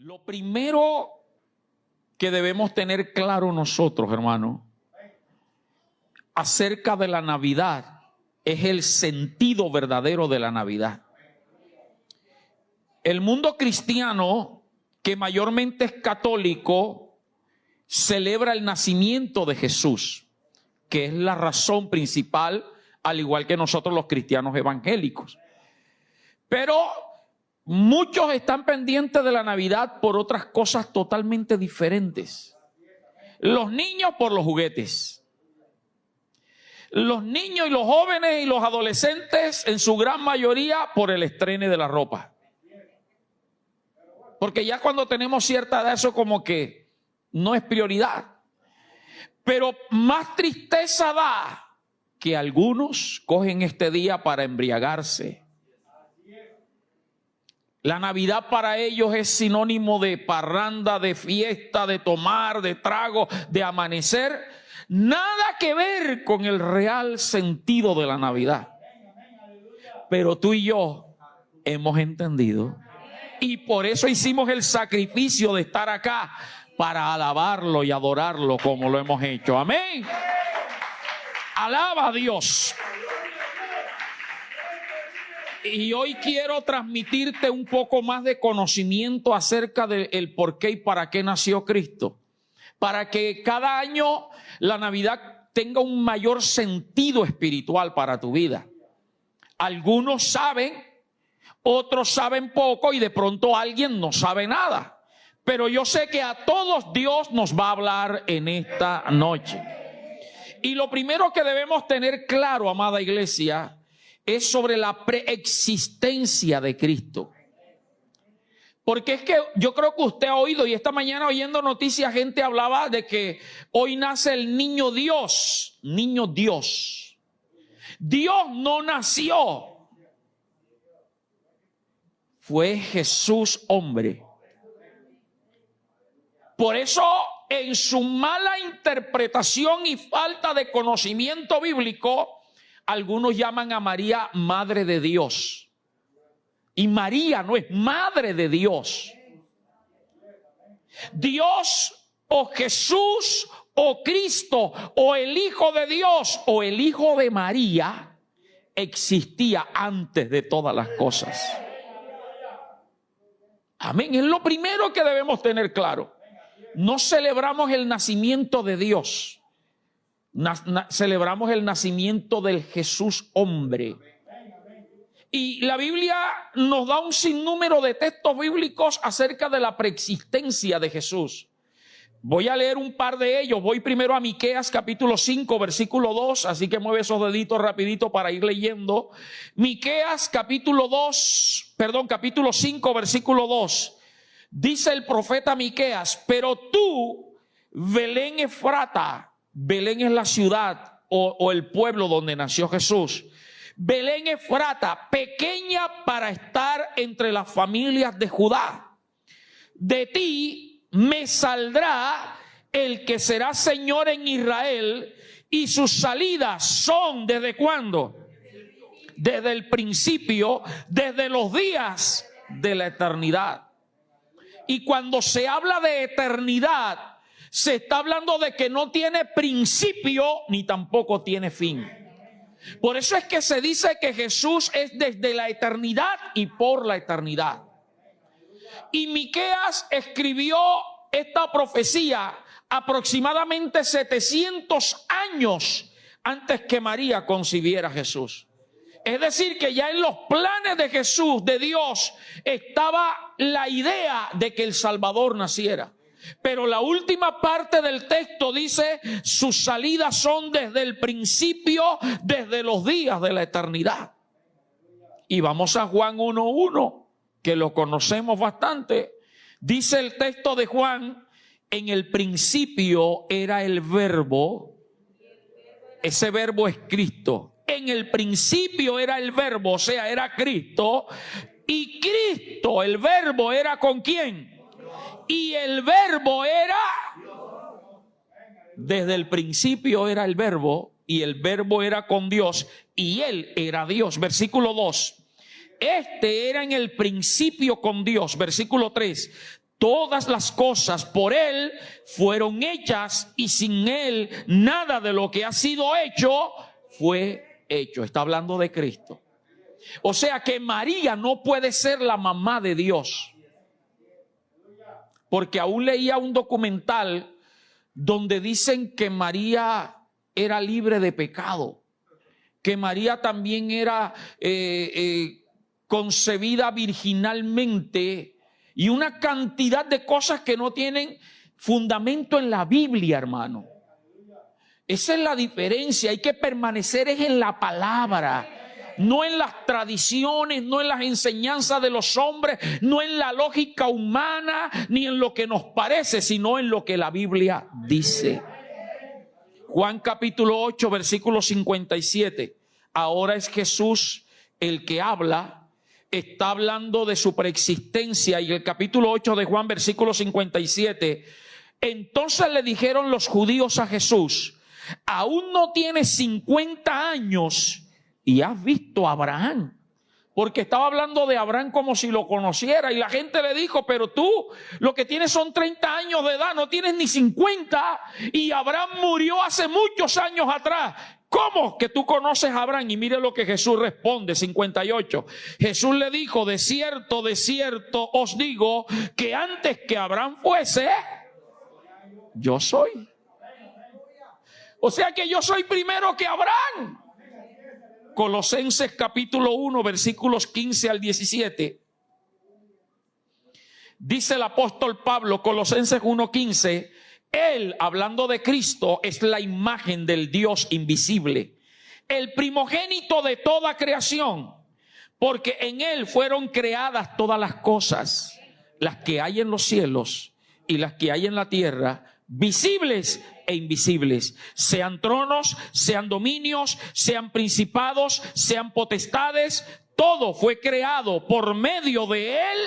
Lo primero que debemos tener claro nosotros, hermano, acerca de la Navidad es el sentido verdadero de la Navidad. El mundo cristiano, que mayormente es católico, celebra el nacimiento de Jesús, que es la razón principal, al igual que nosotros los cristianos evangélicos. Pero muchos están pendientes de la Navidad por otras cosas totalmente diferentes. Los niños por los juguetes. Los niños y los jóvenes y los adolescentes, en su gran mayoría, por el estreno de la ropa. Porque ya cuando tenemos cierta edad, eso como que no es prioridad. Pero más tristeza da que algunos cogen este día para embriagarse. La Navidad para ellos es sinónimo de parranda, de fiesta, de tomar, de trago, de amanecer. Nada que ver con el real sentido de la Navidad. Pero tú y yo hemos entendido. Y por eso hicimos el sacrificio de estar acá para alabarlo y adorarlo como lo hemos hecho. Amén. Alaba a Dios. Y hoy quiero transmitirte un poco más de conocimiento acerca del por qué y para qué nació Cristo. Para que cada año la Navidad tenga un mayor sentido espiritual para tu vida. Algunos saben, otros saben poco y de pronto alguien no sabe nada. Pero yo sé que a todos Dios nos va a hablar en esta noche. Y lo primero que debemos tener claro, amada iglesia, es sobre la preexistencia de Cristo. Porque es que yo creo que usted ha oído, y esta mañana oyendo noticias, gente hablaba de que hoy nace el niño Dios. Niño Dios. Dios no nació. Fue Jesús hombre. Por eso, en su mala interpretación y falta de conocimiento bíblico, algunos llaman a María Madre de Dios. Y María no es Madre de Dios. Dios o Jesús o Cristo o el Hijo de Dios o el Hijo de María existía antes de todas las cosas. Amén. Es lo primero que debemos tener claro. No celebramos el nacimiento de Dios. Celebramos el nacimiento del Jesús hombre. Y la Biblia nos da un sinnúmero de textos bíblicos acerca de la preexistencia de Jesús. Voy a leer un par de ellos. Voy primero a Miqueas capítulo 5 versículo 2, así que mueve esos deditos rapidito para ir leyendo. Miqueas capítulo 5 versículo 2. Dice el profeta Miqueas: pero tú, Belén Efrata, Belén es la ciudad o el pueblo donde nació Jesús. Belén Efrata, pequeña para estar entre las familias de Judá. De ti me saldrá el que será Señor en Israel, y sus salidas son ¿desde cuándo? Desde el principio, desde los días de la eternidad. Y cuando se habla de eternidad, se está hablando de que no tiene principio ni tampoco tiene fin. Por eso es que se dice que Jesús es desde la eternidad y por la eternidad. Y Miqueas escribió esta profecía aproximadamente 700 años antes que María concibiera a Jesús. Es decir, que ya en los planes de Jesús, de Dios, estaba la idea de que el Salvador naciera. Pero la última parte del texto dice: sus salidas son desde el principio, desde los días de la eternidad. Y vamos a Juan 1:1, que lo conocemos bastante. Dice el texto de Juan: en el principio era el verbo. Ese verbo es Cristo. En el principio era el verbo, o sea, era Cristo. Y Cristo, el verbo, era ¿con quién? Y el verbo era, desde el principio era el verbo, y el verbo era con Dios, y él era Dios. Versículo 2. Este era en el principio con Dios. Versículo 3. todas las cosas por Él fueron hechas y sin Él nada de lo que ha sido hecho fue hecho. Está hablando de Cristo. O sea que María no puede ser la mamá de Dios. Porque aún leía un documental donde dicen que María era libre de pecado. Que María también era concebida virginalmente. Y una cantidad de cosas que no tienen fundamento en la Biblia, hermano. Esa es la diferencia. Hay que permanecer en la palabra. No en las tradiciones, no en las enseñanzas de los hombres, no en la lógica humana, ni en lo que nos parece, sino en lo que la Biblia dice. Juan capítulo 8, versículo 57. Ahora es Jesús el que habla, está hablando de su preexistencia. Y el capítulo 8 de Juan, versículo 57. Entonces le dijeron los judíos a Jesús: aún no tienes 50 años y has visto a Abraham. Porque estaba hablando de Abraham como si lo conociera. Y la gente le dijo: pero tú lo que tienes son 30 años de edad, no tienes ni 50. Y Abraham murió hace muchos años atrás. ¿Cómo que tú conoces a Abraham? Y mire lo que Jesús responde, 58. Jesús le dijo: de cierto os digo que antes que Abraham fuese, yo soy. O sea que yo soy primero que Abraham. Colosenses capítulo 1, versículos 15 al 17. Dice el apóstol Pablo, Colosenses 1:15, Él, hablando de Cristo, es la imagen del Dios invisible, el primogénito de toda creación, porque en Él fueron creadas todas las cosas, las que hay en los cielos y las que hay en la tierra, visibles e invisibles, sean tronos, sean dominios, sean principados, sean potestades, todo fue creado por medio de Él.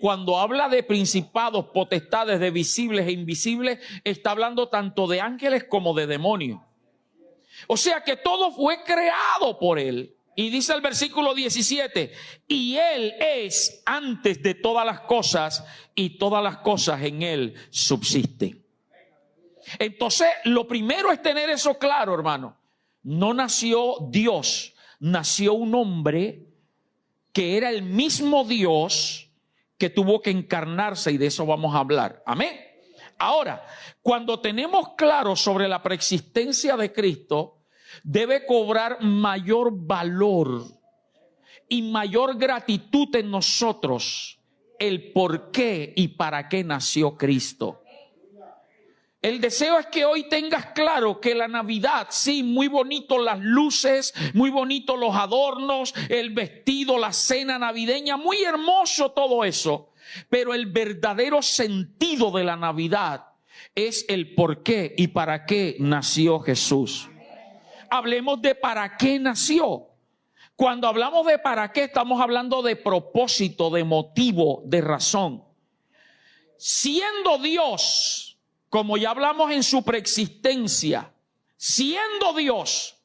Cuando habla de principados, potestades, de visibles e invisibles, está hablando tanto de ángeles como de demonios. O sea que todo fue creado por Él. Y dice el versículo 17, y Él es antes de todas las cosas, y todas las cosas en Él subsisten. Entonces, lo primero es tener eso claro, hermano. No nació Dios, nació un hombre que era el mismo Dios que tuvo que encarnarse, y de eso vamos a hablar. Amén. Ahora, cuando tenemos claro sobre la preexistencia de Cristo, debe cobrar mayor valor y mayor gratitud en nosotros el por qué y para qué nació Cristo. El deseo es que hoy tengas claro que la Navidad, sí, muy bonito las luces, muy bonito los adornos, el vestido, la cena navideña, muy hermoso todo eso. Pero el verdadero sentido de la Navidad es el por qué y para qué nació Jesús. Hablemos de para qué nació. Cuando hablamos de para qué, estamos hablando de propósito, de motivo, de razón. Siendo Dios, como ya hablamos en su preexistencia, siendo Dios,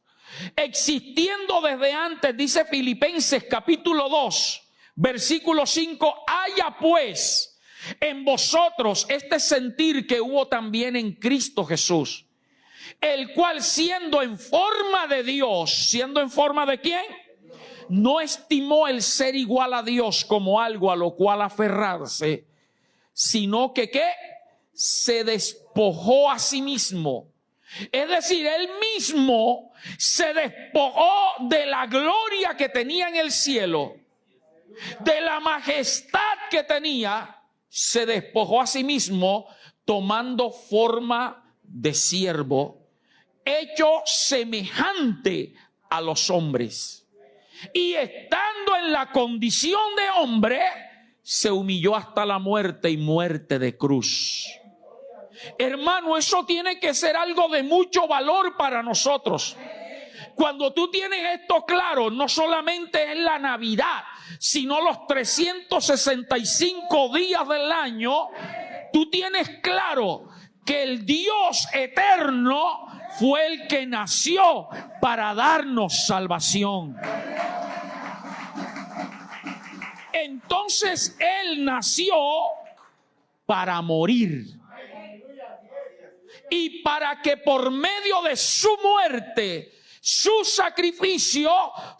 existiendo desde antes, dice Filipenses capítulo 2, versículo 5, haya pues en vosotros este sentir que hubo también en Cristo Jesús, el cual siendo en forma de Dios, ¿siendo en forma de quién? No estimó el ser igual a Dios como algo a lo cual aferrarse, sino que ¿qué? Se despojó a sí mismo. Es decir, él mismo se despojó de la gloria que tenía en el cielo, de la majestad que tenía, se despojó a sí mismo, tomando forma de siervo, hecho semejante a los hombres. Y estando en la condición de hombre, se humilló hasta la muerte y muerte de cruz. Hermano, eso tiene que ser algo de mucho valor para nosotros. Cuando tú tienes esto claro, no solamente es la Navidad, sino los 365 días del año, tú tienes claro que el Dios eterno fue el que nació para darnos salvación. Entonces Él nació para morir. Y para que por medio de su muerte, su sacrificio,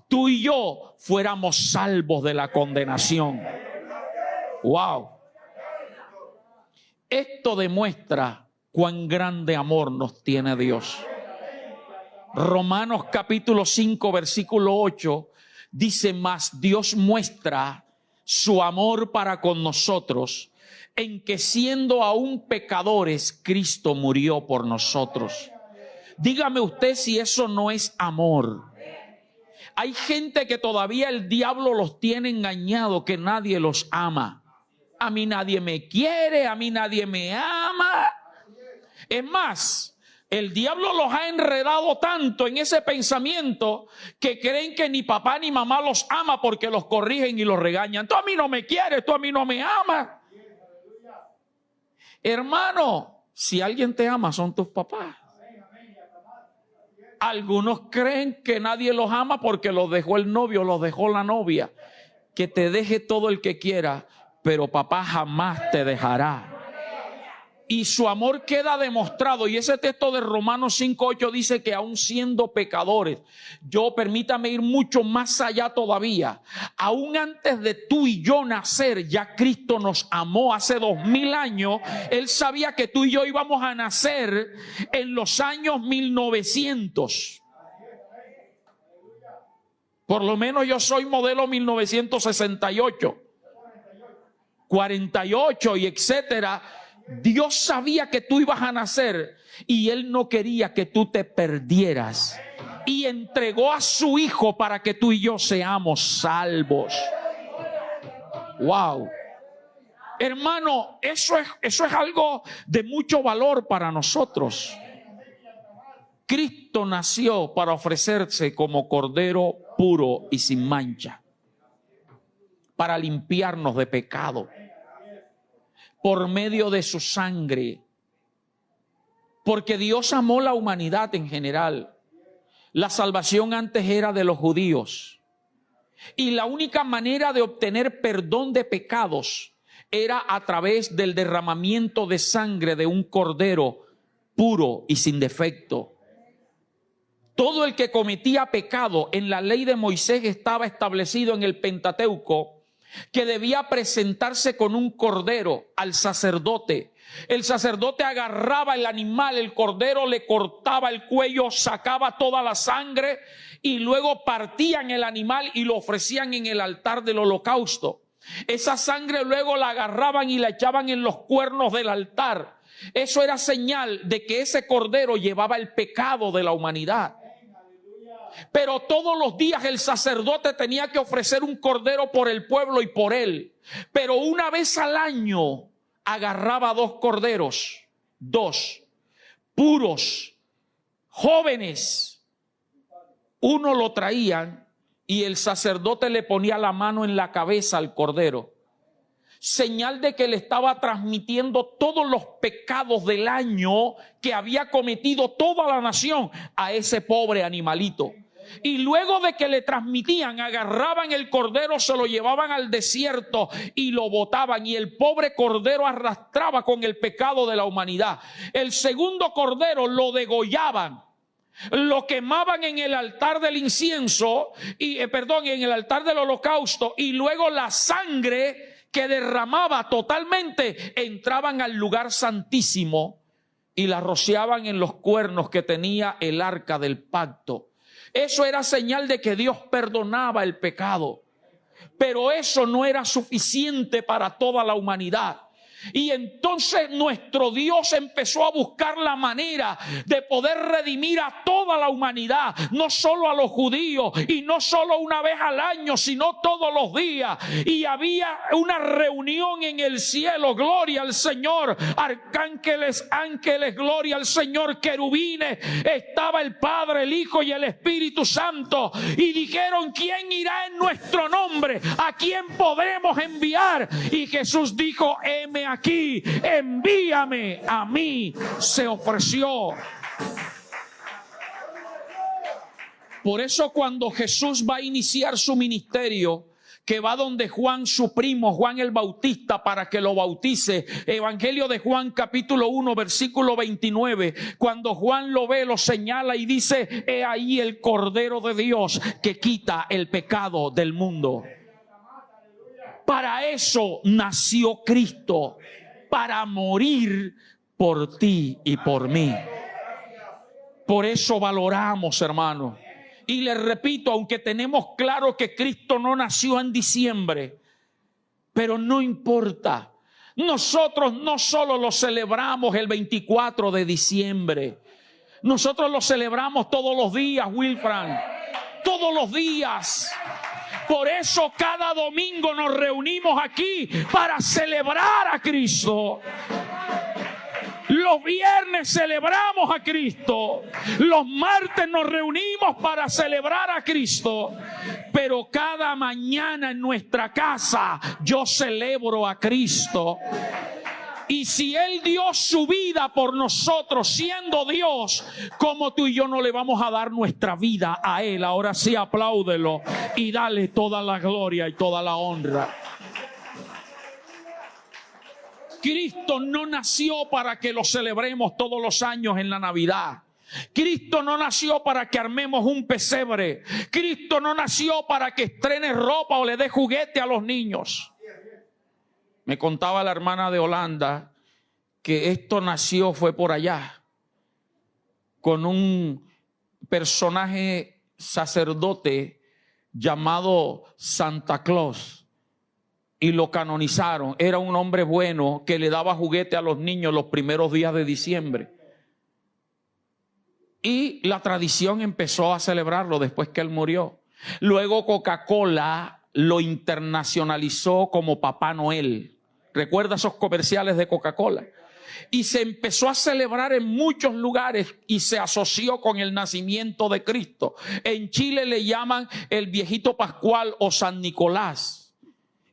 tú y yo fuéramos salvos de la condenación. ¡Wow! Esto demuestra cuán grande amor nos tiene Dios. Romanos capítulo 5, versículo 8, dice: mas Dios muestra su amor para con nosotros, en que siendo aún pecadores, Cristo murió por nosotros. Dígame usted si eso no es amor. Hay gente que todavía el diablo los tiene engañados, que nadie los ama. A mí nadie me quiere, a mí nadie me ama. Es más, el diablo los ha enredado tanto en ese pensamiento que creen que ni papá ni mamá los ama porque los corrigen y los regañan. Tú a mí no me quieres, tú a mí no me amas. Hermano, si alguien te ama son tus papás. Algunos creen que nadie los ama porque los dejó el novio, los dejó la novia. Que te deje todo el que quiera, pero papá jamás te dejará. Y su amor queda demostrado. Y ese texto de Romanos 5:8 dice que aún siendo pecadores, permítame ir mucho más allá todavía. Aún antes de tú y yo nacer, ya Cristo nos amó hace 2000 años. Él sabía que tú y yo íbamos a nacer en los años 1900. Por lo menos yo soy modelo 1968, 48 y etcétera. Dios sabía que tú ibas a nacer y Él no quería que tú te perdieras. Y entregó a su Hijo para que tú y yo seamos salvos. ¡Wow! Hermano, eso es algo de mucho valor para nosotros. Cristo nació para ofrecerse como cordero puro y sin mancha, para limpiarnos de pecado. Por medio de su sangre. Porque Dios amó la humanidad en general. La salvación antes era de los judíos. Y la única manera de obtener perdón de pecados era a través del derramamiento de sangre de un cordero puro y sin defecto. Todo el que cometía pecado en la ley de Moisés estaba establecido en el Pentateuco, que debía presentarse con un cordero al sacerdote. El sacerdote agarraba el animal, el cordero, le cortaba el cuello, sacaba toda la sangre y luego partían el animal y lo ofrecían en el altar del holocausto. Esa sangre luego la agarraban y la echaban en los cuernos del altar. Eso era señal de que ese cordero llevaba el pecado de la humanidad. Pero todos los días el sacerdote tenía que ofrecer un cordero por el pueblo y por él. Pero una vez al año agarraba 2 corderos, 2 puros, jóvenes. Uno lo traían y el sacerdote le ponía la mano en la cabeza al cordero. Señal de que le estaba transmitiendo todos los pecados del año que había cometido toda la nación a ese pobre animalito. Y luego de que le transmitían, agarraban el cordero, se lo llevaban al desierto y lo botaban. Y el pobre cordero arrastraba con el pecado de la humanidad. El segundo cordero lo degollaban. Lo quemaban en el altar del incienso, en el altar del holocausto. Y luego la sangre que derramaba totalmente entraban al lugar santísimo y la rociaban en los cuernos que tenía el arca del pacto. Eso era señal de que Dios perdonaba el pecado. Pero eso no era suficiente para toda la humanidad. Y entonces nuestro Dios empezó a buscar la manera de poder redimir a toda la humanidad, no solo a los judíos y no solo una vez al año, sino todos los días. Y había una reunión en el cielo, gloria al Señor, arcángeles, ángeles, gloria al Señor, querubines, estaba el Padre, el Hijo y el Espíritu Santo, y dijeron: ¿quién irá en nuestro nombre? ¿A quién podremos enviar? Y Jesús dijo: heme aquí, envíame a mí. Se ofreció. Por eso cuando Jesús va a iniciar su ministerio, que va donde Juan su primo, Juan el Bautista, para que lo bautice. Evangelio de Juan capítulo 1 versículo 29. Cuando Juan lo ve, lo señala y dice: he ahí el Cordero de Dios que quita el pecado del mundo. Para eso nació Cristo, para morir por ti y por mí. Por eso valoramos, hermano. Y les repito, aunque tenemos claro que Cristo no nació en diciembre, pero no importa. Nosotros no solo lo celebramos el 24 de diciembre. Nosotros lo celebramos todos los días, Wilfran. Todos los días. Por eso cada domingo nos reunimos aquí para celebrar a Cristo. Los viernes celebramos a Cristo. Los martes nos reunimos para celebrar a Cristo. Pero cada mañana en nuestra casa yo celebro a Cristo. Y si Él dio su vida por nosotros, siendo Dios, ¿cómo tú y yo no le vamos a dar nuestra vida a Él? Ahora sí, apláudelo y dale toda la gloria y toda la honra. Cristo no nació para que lo celebremos todos los años en la Navidad. Cristo no nació para que armemos un pesebre. Cristo no nació para que estrenes ropa o le dé juguete a los niños. Me contaba la hermana de Holanda que esto fue por allá, con un personaje sacerdote llamado Santa Claus. Y lo canonizaron. Era un hombre bueno que le daba juguete a los niños los primeros días de diciembre. Y la tradición empezó a celebrarlo después que él murió. Luego Coca-Cola lo internacionalizó como Papá Noel. ¿Recuerda esos comerciales de Coca-Cola? Y se empezó a celebrar en muchos lugares y se asoció con el nacimiento de Cristo. En Chile le llaman el viejito Pascual o San Nicolás.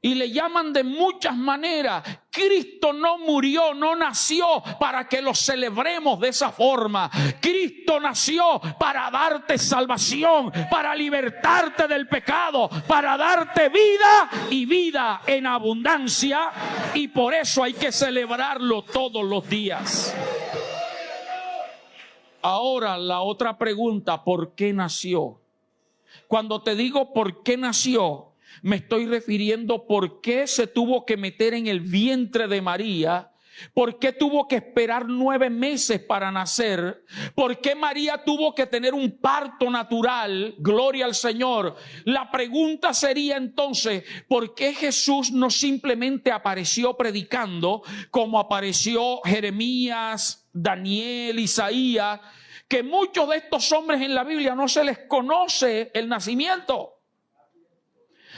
Y le llaman de muchas maneras. Cristo no murió, no nació para que lo celebremos de esa forma. Cristo nació para darte salvación, para libertarte del pecado, para darte vida y vida en abundancia. Y por eso hay que celebrarlo todos los días. Ahora la otra pregunta: ¿por qué nació? Cuando te digo por qué nació, me estoy refiriendo por qué se tuvo que meter en el vientre de María, por qué tuvo que esperar 9 meses para nacer, por qué María tuvo que tener un parto natural. Gloria al Señor. La pregunta sería entonces: ¿por qué Jesús no simplemente apareció predicando como apareció Jeremías, Daniel, Isaías? Que muchos de estos hombres en la Biblia no se les conoce el nacimiento.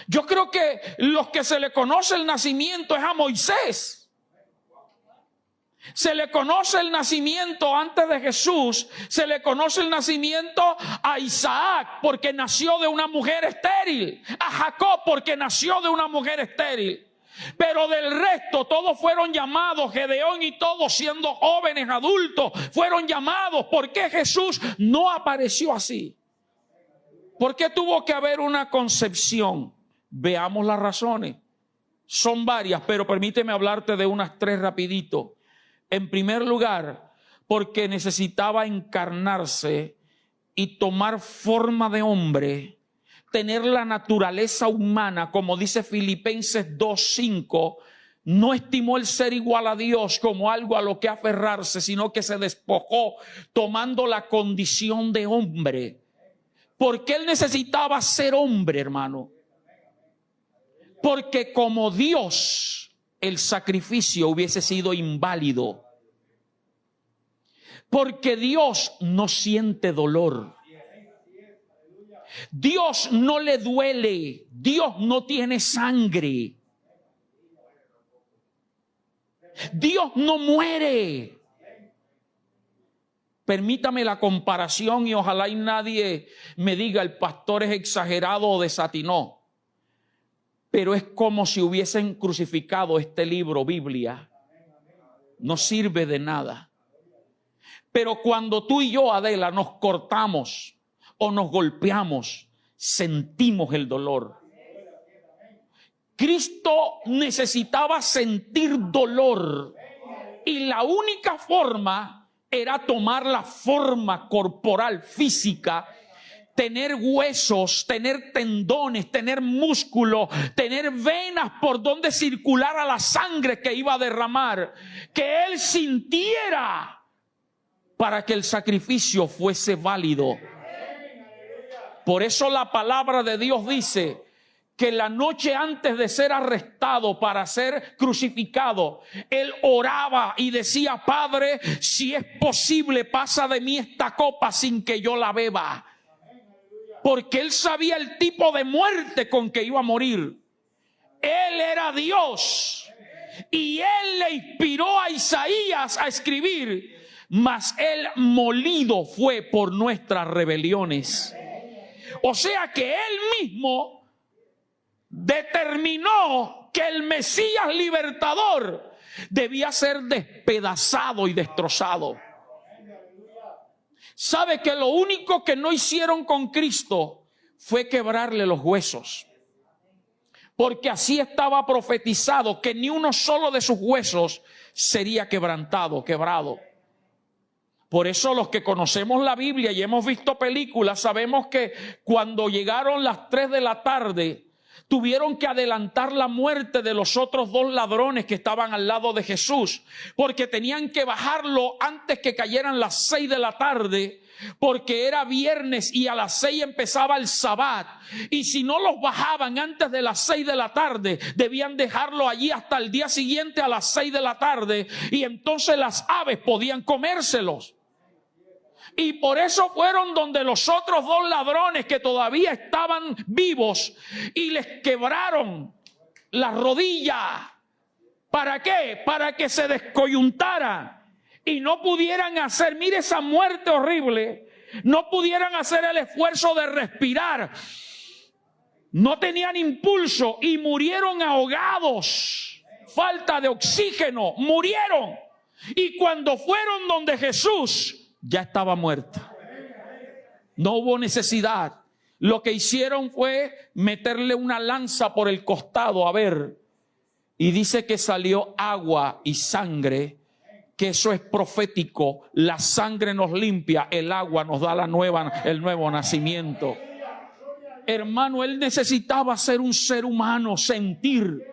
Yo creo que los que se le conoce el nacimiento es a Moisés. Se le conoce el nacimiento antes de Jesús. Se le conoce el nacimiento a Isaac porque nació de una mujer estéril. A Jacob porque nació de una mujer estéril. Pero del resto todos fueron llamados. Gedeón y todos, siendo jóvenes, adultos, fueron llamados. ¿Por qué Jesús no apareció así? ¿Por qué tuvo que haber una concepción? Veamos las razones. Son varias, pero permíteme hablarte de unas 3 rapidito. En primer lugar, porque necesitaba encarnarse y tomar forma de hombre, tener la naturaleza humana, como dice Filipenses 2:5. No estimó el ser igual a Dios como algo a lo que aferrarse, sino que se despojó tomando la condición de hombre. ¿Por qué él necesitaba ser hombre, hermano? Porque como Dios, el sacrificio hubiese sido inválido. Porque Dios no siente dolor. Dios no le duele. Dios no tiene sangre. Dios no muere. Permítame la comparación y ojalá y nadie me diga el pastor es exagerado o desatinó. Pero es como si hubiesen crucificado este libro, Biblia. No sirve de nada. Pero cuando tú y yo, Adela, nos cortamos o nos golpeamos, sentimos el dolor. Cristo necesitaba sentir dolor y la única forma era tomar la forma corporal, física, tener huesos, tener tendones, tener músculo, tener venas por donde circulara la sangre que iba a derramar, que Él sintiera para que el sacrificio fuese válido. Por eso la palabra de Dios dice que la noche antes de ser arrestado para ser crucificado, Él oraba y decía: Padre, si es posible, pasa de mí esta copa sin que yo la beba. Porque Él sabía el tipo de muerte con que iba a morir. Él era Dios. Y Él le inspiró a Isaías a escribir: mas Él molido fue por nuestras rebeliones. O sea que Él mismo determinó que el Mesías libertador debía ser despedazado y destrozado. ¿Sabe que lo único que no hicieron con Cristo fue quebrarle los huesos? Porque así estaba profetizado que ni uno solo de sus huesos sería quebrado. Por eso los que conocemos la Biblia y hemos visto películas, sabemos que cuando llegaron las 3 de la tarde, tuvieron que adelantar la muerte de los otros 2 ladrones que estaban al lado de Jesús, porque tenían que bajarlo antes que cayeran las 6 de la tarde, porque era viernes y a las 6 empezaba el Sabbat. Y si no los bajaban antes de las 6 de la tarde, debían dejarlo allí hasta el día siguiente a las 6 de la tarde, y entonces las aves podían comérselos. Y por eso fueron donde los otros 2 ladrones que todavía estaban vivos y les quebraron la rodilla. ¿Para qué? Para que se descoyuntaran y no pudieran hacer, mire esa muerte horrible, no pudieran hacer el esfuerzo de respirar. No tenían impulso y murieron ahogados. Falta de oxígeno, murieron. Y cuando fueron donde Jesús, ya estaba muerta. No hubo necesidad. Lo que hicieron fue meterle una lanza por el costado, a ver. Y dice que salió agua y sangre, que eso es profético. La sangre nos limpia, el agua nos da el nuevo nacimiento. Hermano, Él necesitaba ser un ser humano, sentir,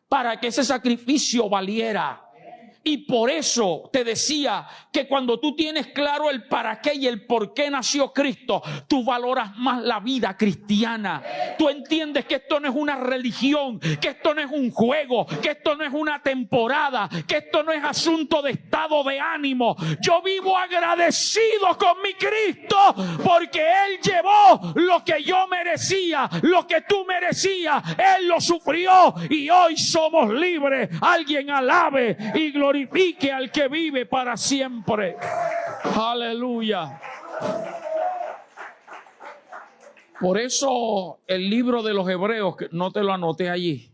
para que ese sacrificio valiera. Y por eso te decía que cuando tú tienes claro el para qué y el por qué nació Cristo, tú valoras más la vida cristiana. Tú entiendes que esto no es una religión, que esto no es un juego, que esto no es una temporada, que esto no es asunto de estado de ánimo. Yo vivo agradecido con mi Cristo porque Él llevó lo que yo merecía, lo que tú merecías. Él lo sufrió y hoy somos libres. Alguien alabe y glorifique al que vive para siempre. Aleluya. Por eso el libro de los Hebreos, que no te lo anoté allí,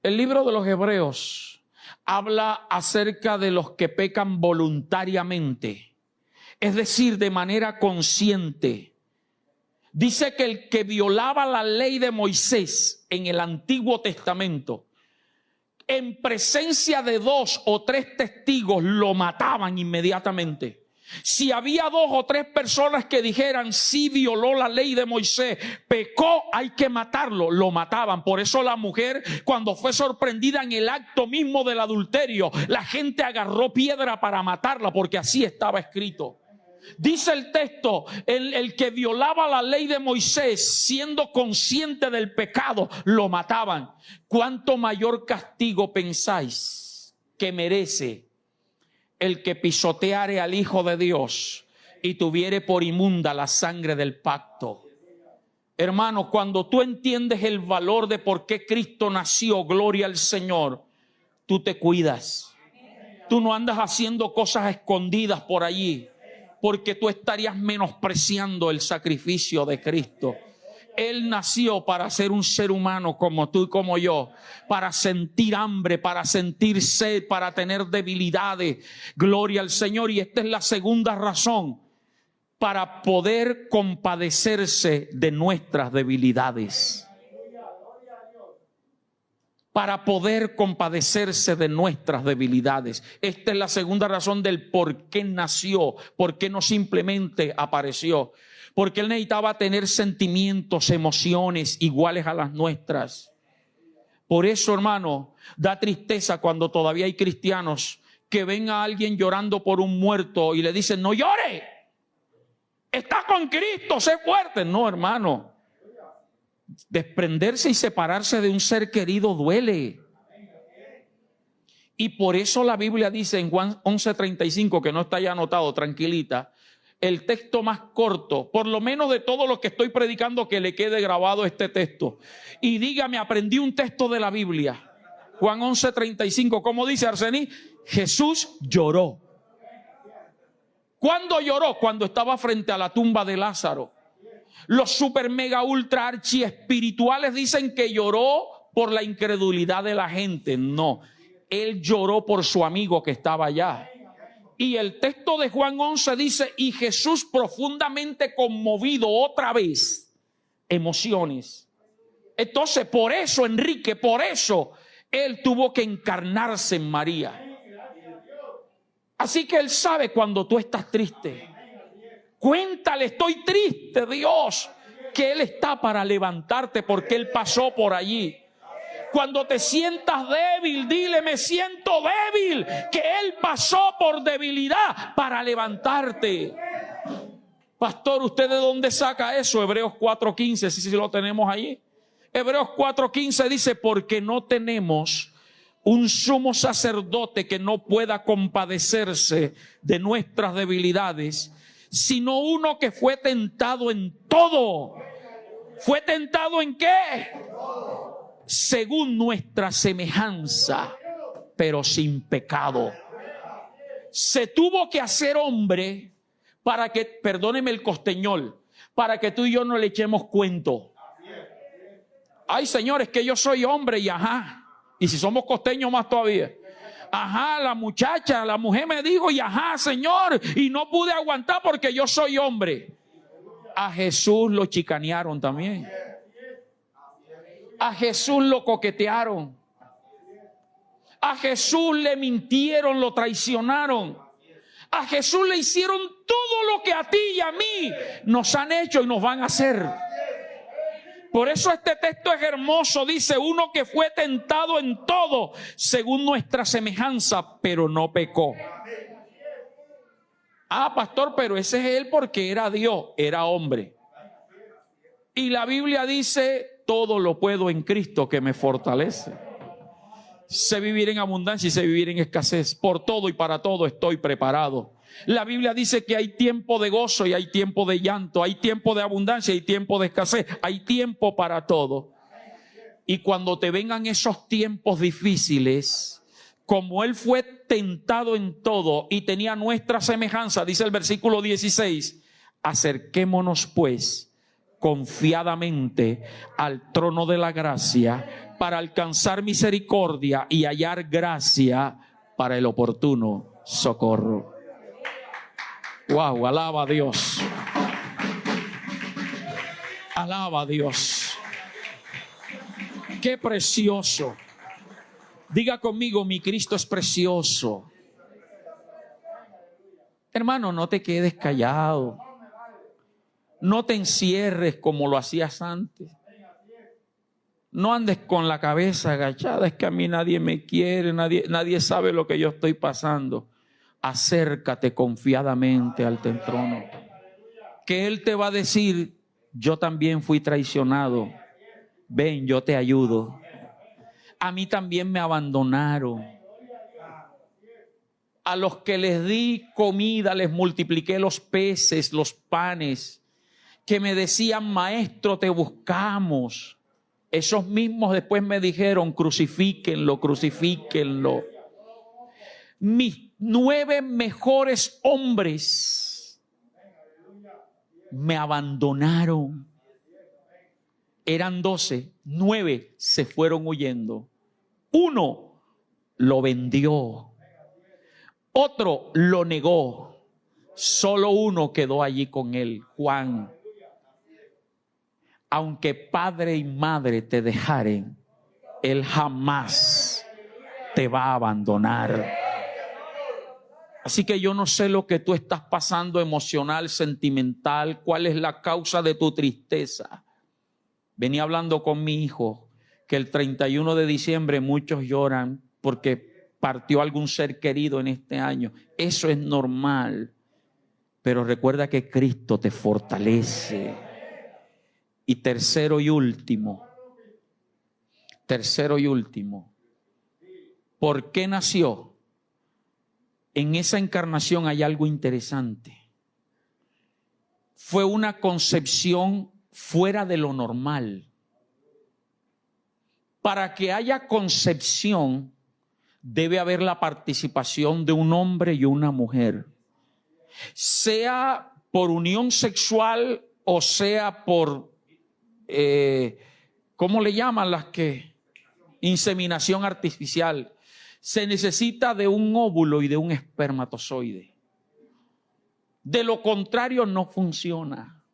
el libro de los Hebreos habla acerca de los que pecan voluntariamente, es decir, de manera consciente. Dice que el que violaba la ley de Moisés en el Antiguo Testamento, en presencia de 2 o 3 testigos, lo mataban inmediatamente. Si había 2 o 3 personas que dijeran sí violó la ley de Moisés, pecó, hay que matarlo, lo mataban. Por eso la mujer, cuando fue sorprendida en el acto mismo del adulterio, la gente agarró piedra para matarla, porque así estaba escrito. Dice el texto, el que violaba la ley de Moisés, siendo consciente del pecado, lo mataban. ¿Cuánto mayor castigo pensáis que merece el que pisoteare al Hijo de Dios y tuviere por inmunda la sangre del pacto? Hermano, cuando tú entiendes el valor de por qué Cristo nació, gloria al Señor, tú te cuidas. Tú no andas haciendo cosas escondidas por allí, porque tú estarías menospreciando el sacrificio de Cristo. Él nació para ser un ser humano como tú y como yo, para sentir hambre, para sentir sed, para tener debilidades. Gloria al Señor. Y esta es la segunda razón, para poder compadecerse de nuestras debilidades. para poder compadecerse de nuestras debilidades. Esta es la segunda razón del por qué nació, por qué no simplemente apareció. Porque Él necesitaba tener sentimientos, emociones iguales a las nuestras. Por eso, hermano, da tristeza cuando todavía hay cristianos que ven a alguien llorando por un muerto y le dicen: no llore, está con Cristo, sé fuerte. No, hermano, desprenderse y separarse de un ser querido duele. Y por eso la Biblia dice en Juan 11:35, que no está ya anotado, tranquilita, el texto más corto, por lo menos de todo lo que estoy predicando, que le quede grabado este texto. Y dígame, aprendí un texto de la Biblia. Juan 11:35, ¿cómo dice Arsenio? Jesús lloró. ¿Cuándo lloró? Cuando estaba frente a la tumba de Lázaro. Los super mega ultra archi espirituales dicen que lloró por la incredulidad de la gente. No, Él lloró por su amigo que estaba allá. Y el texto de Juan 11 dice: y Jesús, profundamente conmovido, otra vez, emociones. Entonces, por eso, Enrique, por eso Él tuvo que encarnarse en María. Así que Él sabe cuando tú estás triste. Cuéntale: estoy triste, Dios, que Él está para levantarte, porque Él pasó por allí. Cuando te sientas débil, dile: me siento débil, que Él pasó por debilidad para levantarte. Pastor, ¿usted de dónde saca eso? Hebreos 4:15, si lo tenemos allí. Hebreos 4:15 dice: porque no tenemos un sumo sacerdote que no pueda compadecerse de nuestras debilidades, sino uno que fue tentado en todo. ¿Fue tentado en qué? Según nuestra semejanza, pero sin pecado. Se tuvo que hacer hombre para que, perdóneme el costeñol, para que tú y yo no le echemos cuento. Ay, señores, que yo soy hombre y ajá. Y si somos costeños, más todavía. Ajá, la muchacha, la mujer me dijo y ajá, Señor, y no pude aguantar porque yo soy hombre. A Jesús lo chicanearon también. A Jesús lo coquetearon. A Jesús le mintieron, lo traicionaron. A Jesús le hicieron todo lo que a ti y a mí nos han hecho y nos van a hacer. Por eso este texto es hermoso. Dice: uno que fue tentado en todo según nuestra semejanza, pero no pecó. Ah, pastor, pero ese es Él porque era Dios, era hombre. Y la Biblia dice: todo lo puedo en Cristo que me fortalece. Sé vivir en abundancia y sé vivir en escasez. Por todo y para todo estoy preparado. La Biblia dice que hay tiempo de gozo y hay tiempo de llanto, hay tiempo de abundancia y tiempo de escasez, hay tiempo para todo. Y cuando te vengan esos tiempos difíciles, como Él fue tentado en todo y tenía nuestra semejanza, dice el versículo 16, acerquémonos pues confiadamente al trono de la gracia para alcanzar misericordia y hallar gracia para el oportuno socorro. Wow, alaba a Dios. Alaba a Dios. Qué precioso. Diga conmigo: mi Cristo es precioso. Hermano, no te quedes callado. No te encierres como lo hacías antes. No andes con la cabeza agachada. Es que a mí nadie me quiere, nadie sabe lo que yo estoy pasando. Acércate confiadamente al trono, que Él te va a decir: yo también fui traicionado, ven, yo te ayudo. A mí también me abandonaron. A los que les di comida les multipliqué los peces, los panes, que me decían: maestro, te buscamos. Esos mismos después me dijeron: crucifíquenlo, crucifíquenlo. Mis 9 mejores hombres me abandonaron. Eran 12, 9 se fueron huyendo. 1 lo vendió, otro lo negó. Solo 1 quedó allí con él, Juan. Aunque padre y madre te dejaren, Él jamás te va a abandonar. Así que yo no sé lo que tú estás pasando emocional, sentimental, cuál es la causa de tu tristeza. Venía hablando con mi hijo que el 31 de diciembre muchos lloran porque partió algún ser querido en este año. Eso es normal. Pero recuerda que Cristo te fortalece. Y tercero y último. ¿Por qué nació? En esa encarnación hay algo interesante. Fue una concepción fuera de lo normal. Para que haya concepción, debe haber la participación de un hombre y una mujer. Sea por unión sexual o sea por, ¿cómo le llaman las que? Inseminación artificial. Se necesita de un óvulo y de un espermatozoide. De lo contrario no funciona.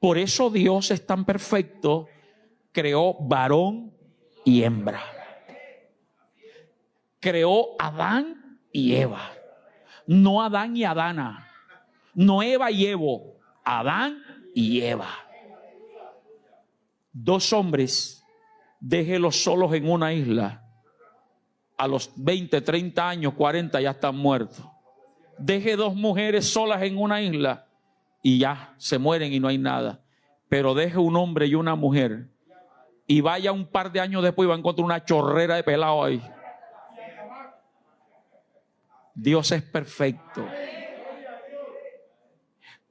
Por eso Dios es tan perfecto, creó varón y hembra. Creó Adán y Eva. No Adán y Adana. No Eva y Evo. Adán y Eva. Dos hombres, déjelos solos en una isla. A los 20, 30 años, 40 ya están muertos. Deje dos mujeres solas en una isla y ya se mueren y no hay nada. Pero deje un hombre y una mujer y vaya un par de años después y va a encontrar una chorrera de pelado ahí. Dios es perfecto.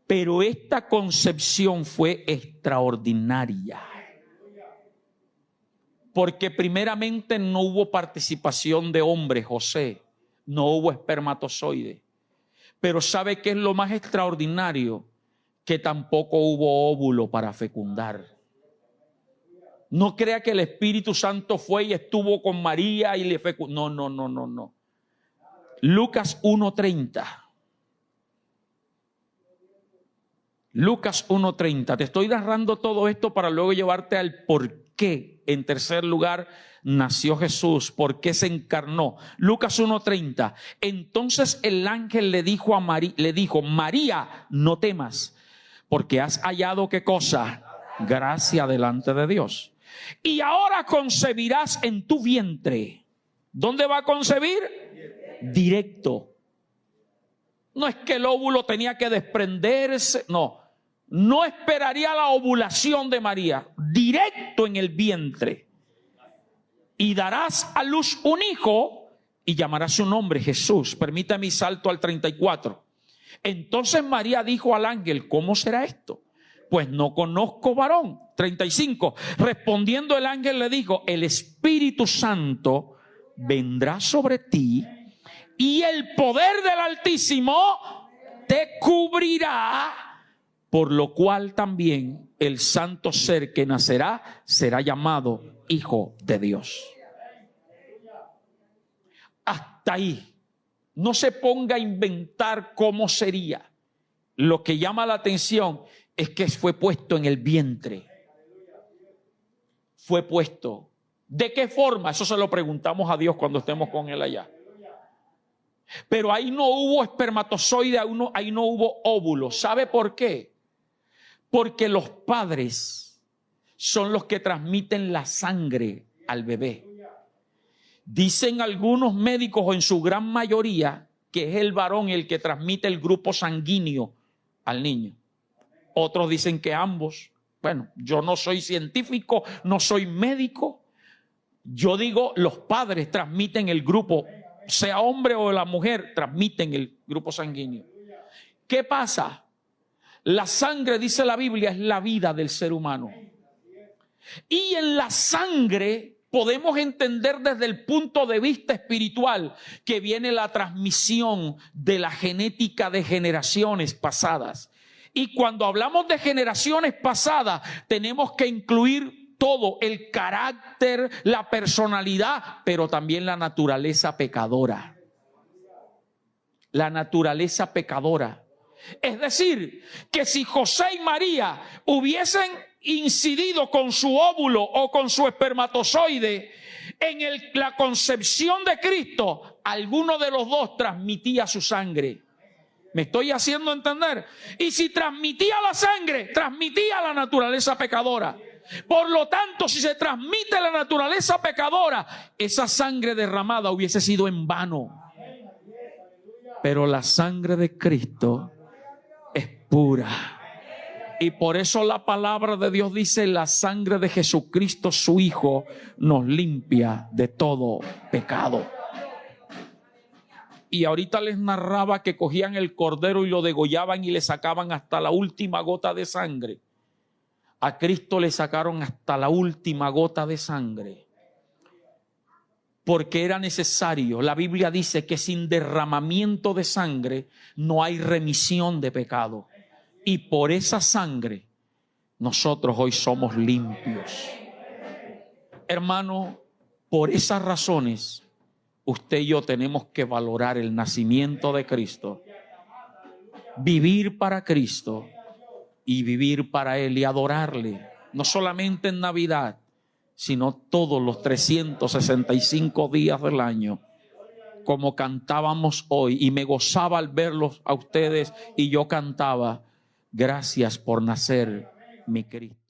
Pero esta concepción fue extraordinaria. Porque primeramente no hubo participación de hombre, José. No hubo espermatozoide. Pero ¿sabe qué es lo más extraordinario? Que tampoco hubo óvulo para fecundar. No crea que el Espíritu Santo fue y estuvo con María y le fecundó. No. Lucas 1:30. Lucas 1:30. Te estoy narrando todo esto para luego llevarte al por qué. En tercer lugar, nació Jesús. ¿Por qué se encarnó? Lucas 1:30. Entonces el ángel le dijo a María, no temas, porque has hallado ¿qué cosa? Gracia delante de Dios. Y ahora concebirás en tu vientre. ¿Dónde va a concebir? Directo. No es que el óvulo tenía que desprenderse, no esperaría la ovulación de María, directo en el vientre. Y darás a luz un hijo y llamarás su nombre Jesús. Permítame salto al 34. Entonces María dijo al ángel, ¿cómo será esto? Pues no conozco varón. 35. Respondiendo el ángel le dijo, el Espíritu Santo vendrá sobre ti y el poder del Altísimo te cubrirá, por lo cual también el santo ser que nacerá será llamado Hijo de Dios. Hasta ahí. No se ponga a inventar cómo sería. Lo que llama la atención es que fue puesto en el vientre. Fue puesto. ¿De qué forma? Eso se lo preguntamos a Dios cuando estemos con Él allá. Pero ahí no hubo espermatozoide, ahí no hubo óvulo. ¿Sabe por qué? Porque los padres son los que transmiten la sangre al bebé. Dicen algunos médicos, o en su gran mayoría, que es el varón el que transmite el grupo sanguíneo al niño. Otros dicen que ambos. Bueno, yo no soy científico, no soy médico. Yo digo, los padres transmiten el grupo, sea hombre o la mujer, transmiten el grupo sanguíneo. ¿Qué pasa? La sangre, dice la Biblia, es la vida del ser humano. Y en la sangre podemos entender desde el punto de vista espiritual que viene la transmisión de la genética de generaciones pasadas. Y cuando hablamos de generaciones pasadas, tenemos que incluir todo, el carácter, la personalidad, pero también la naturaleza pecadora. La naturaleza pecadora. Es decir, que si José y María hubiesen incidido con su óvulo o con su espermatozoide, la concepción de Cristo, alguno de los dos transmitía su sangre. ¿Me estoy haciendo entender? Y si transmitía la sangre, transmitía la naturaleza pecadora. Por lo tanto, si se transmite la naturaleza pecadora, esa sangre derramada hubiese sido en vano. Pero la sangre de Cristo es pura. Y por eso la palabra de Dios dice: la sangre de Jesucristo, su Hijo, nos limpia de todo pecado. Y ahorita les narraba que cogían el cordero y lo degollaban y le sacaban hasta la última gota de sangre. A Cristo le sacaron hasta la última gota de sangre, porque era necesario. La Biblia dice que sin derramamiento de sangre no hay remisión de pecado. Y por esa sangre nosotros hoy somos limpios. Hermano, por esas razones usted y yo tenemos que valorar el nacimiento de Cristo, vivir para Cristo y vivir para Él y adorarle, no solamente en Navidad, sino todos los 365 días del año, como cantábamos hoy. Y me gozaba al verlos a ustedes, y yo cantaba: gracias por nacer, mi Cristo.